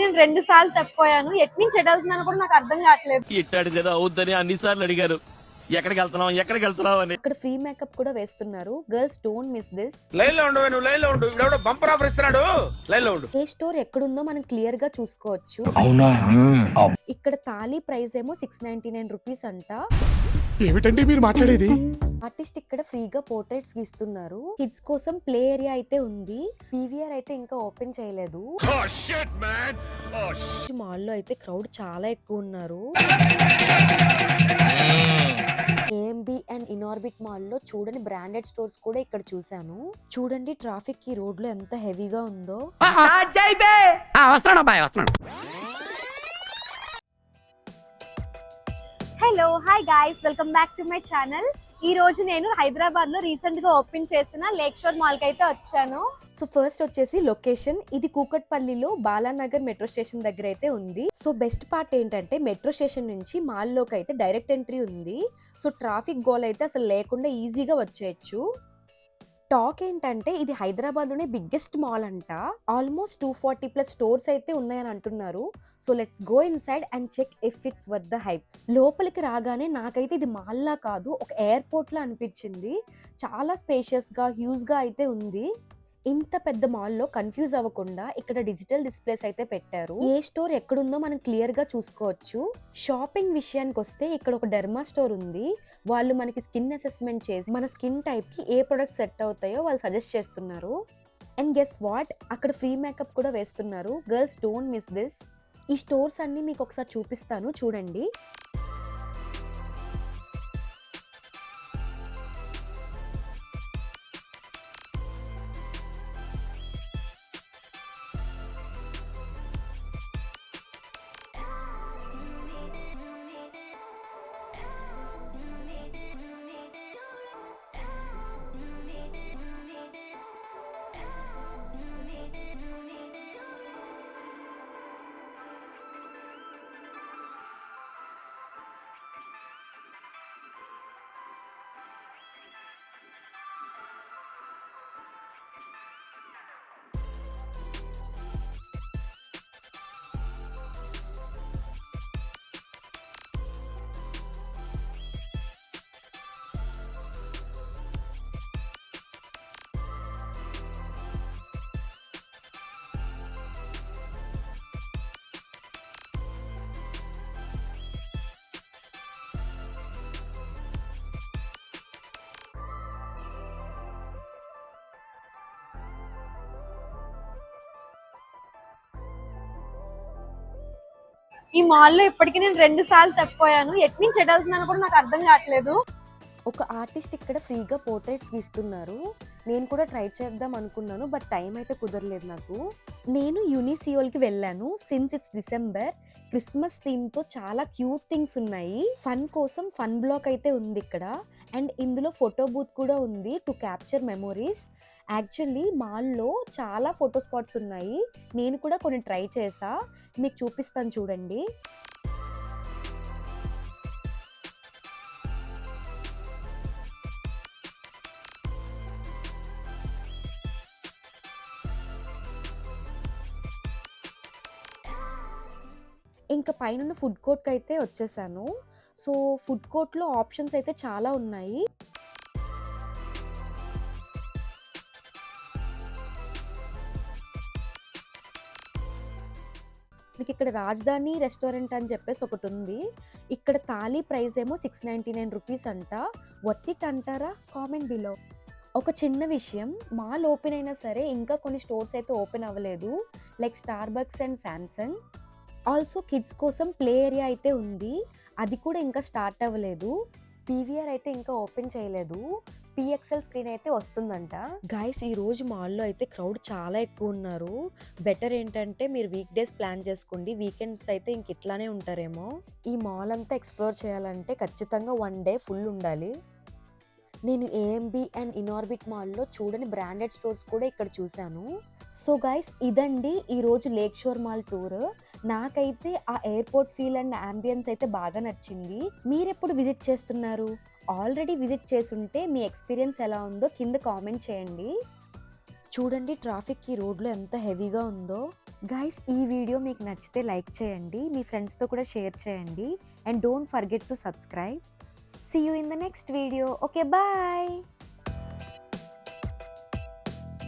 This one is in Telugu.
నేను 2 సార్లు తప్పిపోయాను. ఎటు నుంచి ఎటు వెళ్తున్నానో కూడా నాకు అర్థం కావట్లేదు. ఇట్టాడు కదా అవుద్దని అన్నిసార్లు అడిగారు. ఎక్కడికి వెళ్తున్నావు అని. ఇక్కడ ఫ్రీ మేకప్ కూడా వేస్తున్నారు. Girls don't miss this. Line లో ఉండు, నువ్వు లైన్ లో ఉండు. ఇవిడెవడో బంపర్ ఆఫర్ ఇస్తున్నాడు. లైన్ లో ఉండు. ఏ స్టోర్ ఎక్కడుందో మనం క్లియర్ గా చూసుకోవచ్చు. ఇక్కడ తాళీ ప్రైస్ ఏమో 699 రూపీస్ అంట. ఏమిటండి మీరు మాట్లాడేది? ఆర్టిస్ట్ ఇక్కడ ఫ్రీగా పోర్ట్రేట్స్ గీస్తున్నారు. కిడ్స్ కోసం ప్లే ఏరియా అయితే ఉంది. పీవీఆర్ అయితే ఇంకా ఓపెన్ చేయలేదు. మాల్ లో అయితే క్రౌడ్ చాలా ఎక్కువ ఉన్నారు. ఏఎంబి అండ్ ఇనార్బిట్ మాల్ లో చూడని బ్రాండెడ్ స్టోర్స్ కూడా ఇక్కడ చూసాను. చూడండి ట్రాఫిక్ కి రోడ్ లో ఎంత హెవీగా ఉందో. Hello hi guys, welcome back to my channel. ఈ రోజు నేను హైదరాబాద్ లో రీసెంట్ గా ఓపెన్ చేసిన లేక్ షోర్ మాల్ కి అయితే వచ్చాను. సో ఫస్ట్ వచ్చేసి లొకేషన్, ఇది కూకట్పల్లిలో బాలానగర్ మెట్రో స్టేషన్ దగ్గర అయితే ఉంది. సో బెస్ట్ పార్ట్ ఏంటంటే మెట్రో స్టేషన్ నుంచి మాల్ లోకి అయితే డైరెక్ట్ ఎంట్రీ ఉంది. సో ట్రాఫిక్ గోల్ అయితే అసలు లేకుండా ఈజీగా వచ్చేయచ్చు. టాక్ ఏంటంటే ఇది హైదరాబాద్ లోనే బిగ్గెస్ట్ మాల్ అంట. ఆల్మోస్ట్ 240+ స్టోర్స్ అయితే ఉన్నాయని అంటున్నారు. So let's go inside and check if it's worth the hype. లోపలికి రాగానే నాకైతే ఇది మాల్ లా కాదు, ఒక ఎయిర్పోర్ట్ లా అనిపించింది. చాలా స్పేషియస్ గా హ్యూజ్ గా అయితే ఉంది. ఇంత పెద్ద మాల్ లో కన్ఫ్యూజ్ అవ్వకుండా ఇక్కడ డిజిటల్ డిస్ప్లేస్ అయితే పెట్టారు. ఏ స్టోర్ ఎక్కడుందో మనం క్లియర్ గా చూసుకోవచ్చు. షాపింగ్ విషయానికి వస్తే ఇక్కడ ఒక డెర్మా స్టోర్ ఉంది. వాళ్ళు మనకి స్కిన్ అసెస్మెంట్ చేసి మన స్కిన్ టైప్ కి ఏ ప్రొడక్ట్ సెట్ అవుతాయో వాళ్ళు సజెస్ట్ చేస్తున్నారు. అండ్ గెస్ వాట్, అక్కడ ఫ్రీ మేకప్ కూడా వేస్తున్నారు. Girls don't miss this. ఈ స్టోర్స్ అన్ని మీకు ఒకసారి చూపిస్తాను, చూడండి. ఈ మాల్ లో ఇప్పటికీ నేను 2 సార్లు తప్పిపోయాను. ఎటు నుంచి ఎటు వెళ్తున్నానో కూడా నాకు అర్థం కావట్లేదు. ఒక ఆర్టిస్ట్ ఇక్కడ ఫ్రీగా పోర్ట్రేట్స్ గీస్తున్నారు. నేను కూడా ట్రై చేద్దాం అనుకున్నాను, బట్ టైం అయితే కుదరలేదు నాకు. నేను యూనిసియోల్కి వెళ్ళాను. సిన్స్ ఇట్స్ డిసెంబర్, క్రిస్మస్ థీమ్తో చాలా క్యూట్ థింగ్స్ ఉన్నాయి. ఫన్ కోసం ఫన్ బ్లాక్ అయితే ఉంది ఇక్కడ. అండ్ ఇందులో ఫోటో బూత్ కూడా ఉంది టు క్యాప్చర్ మెమోరీస్. యాక్చువల్లీ మాల్లో చాలా ఫోటో స్పాట్స్ ఉన్నాయి. నేను కూడా కొన్ని ట్రై చేసా, మీకు చూపిస్తాను చూడండి. ఇంకా పైన ఫుడ్ కోర్ట్కి అయితే వచ్చేసాను. సో ఫుడ్ కోర్ట్లో ఆప్షన్స్ అయితే చాలా ఉన్నాయి. మీకు ఇక్కడ రాజధాని రెస్టారెంట్ అని చెప్పేసి ఒకటి ఉంది. ఇక్కడ తాళీ ప్రైస్ ఏమో 699 రూపీస్ అంట. వర్త్ ఇట్ అంటారా? Comment below. ఒక చిన్న విషయం, మాల్ ఓపెన్ అయినా సరే ఇంకా కొన్ని స్టోర్స్ అయితే ఓపెన్ అవ్వలేదు, like Starbucks and Samsung. Also kids కోసం ప్లే ఏరియా అయితే ఉంది, అది కూడా ఇంకా స్టార్ట్ అవ్వలేదు. పీవీఆర్ అయితే ఇంకా ఓపెన్ చేయలేదు. పిఎక్స్ఎల్ స్క్రీన్ అయితే వస్తుందంట. గైస్ ఈ రోజు మాల్లో అయితే క్రౌడ్ చాలా ఎక్కువ ఉన్నారు. బెటర్ ఏంటంటే మీరు వీక్ డేస్ ప్లాన్ చేసుకోండి, వీకెండ్స్ అయితే ఇంక ఇట్లానే ఉంటారేమో. ఈ మాల్ అంతా ఎక్స్ప్లోర్ చేయాలంటే ఖచ్చితంగా 1 డే ఫుల్ ఉండాలి. నేను ఏఎంబి అండ్ ఇనార్బిట్ మాల్లో చూడని బ్రాండెడ్ స్టోర్స్ కూడా ఇక్కడ చూశాను. సో గైస్ ఇదండి ఈరోజు లేక్ షోర్ మాల్ టూర్. నాకైతే ఆ ఎయిర్పోర్ట్ ఫీల్ అండ్ అంబియన్స్ అయితే బాగా నచ్చింది. మీరెప్పుడు విజిట్ చేస్తున్నారు? ఆల్రెడీ విజిట్ చేసుంటే మీ ఎక్స్పీరియన్స్ ఎలా ఉందో కింద కామెంట్ చేయండి. చూడండి ట్రాఫిక్ ఈ రోడ్లో ఎంత హెవీగా ఉందో. గైస్ ఈ వీడియో మీకు నచ్చితే లైక్ చేయండి, మీ ఫ్రెండ్స్తో కూడా షేర్ చేయండి, and don't forget to subscribe. See you in the next video. Okay, bye.